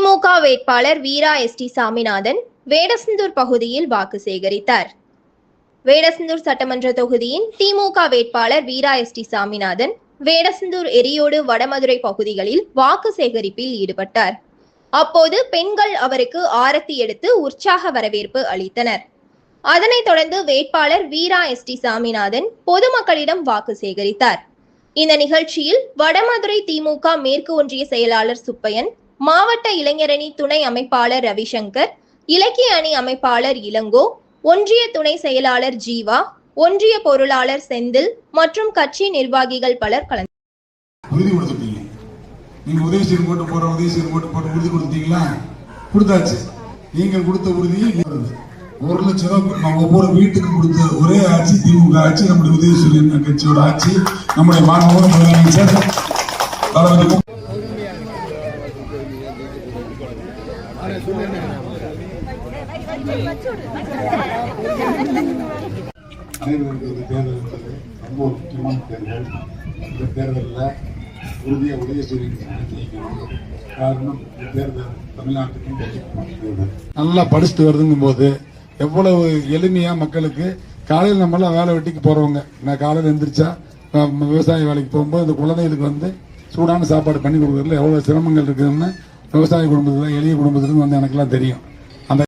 திமுக வேட்பாளர் வீரா எஸ்.டி. சாமிநாதன் வேடசந்தூர் பகுதியில் வாக்கு சேகரித்தார். வேடசந்தூர் சட்டமன்ற தொகுதியின் திமுக வேட்பாளர் வீரா எஸ்.டி. சாமிநாதன் வேடசந்தூர் எரியோடு வடமதுரை பகுதிகளில் வாக்கு சேகரிப்பில் ஈடுபட்டார். அப்போது பெண்கள் அவருக்கு ஆரத்தி எடுத்து உற்சாக வரவேற்பு அளித்தனர். அதனைத் தொடர்ந்து வேட்பாளர் வீரா எஸ்.டி. சாமிநாதன் பொதுமக்களிடம் வாக்கு சேகரித்தார். இந்த நிகழ்ச்சியில் வடமதுரை திமுக மேற்கு ஒன்றிய செயலாளர் சுப்பையன், மாவட்ட இளைஞரணி துணை அமைப்பாளர் ரவிசங்கர், இலக்கிய அணி அமைப்பாளர் இளங்கோ, ஒன்றிய துணை செயலாளர் ஜீவா, ஒன்றிய பொருளாளர் செந்தில் மற்றும் கட்சி நிர்வாகிகள் பலர் கலந்து நீங்கள் கொடுத்த உறுதி 1 லட்சம் ஒவ்வொரு வீட்டுக்கு கொடுத்த ஒரே ஆட்சி திமுக ஆட்சி, நம்முடைய உதயசூரிய கட்சியோட ஆட்சி. நம்முடைய மாண்புமிகு முதலமைச்சர் தேர்தல் என்பது ரொம்ப ஒரு முக்கியமான தேர்தல். இந்த தேர்தலில் உறுதியாக உதயசூரியன் ஜெயிக்கணும். காரணம், இந்த தேர்தல் தமிழ்நாட்டுக்கும் தேர்தல். நல்லா படிச்சுட்டு வருதுங்கும் போது எவ்வளவு எளிமையா மக்களுக்கு காலையில் நம்மளாம் வேலை வெட்டிக்கு போறவங்க, நான் காலையில் எந்திரிச்சா விவசாய வேலைக்கு போகும்போது இந்த குழந்தைகளுக்கு சூடான சாப்பாடு பண்ணி கொடுக்குறதுல எவ்வளவு சிரமங்கள் இருக்குதுன்னு விவசாய குடும்பத்தில் எளிய குடும்பத்துக்கு எனக்கெல்லாம் தெரியும்.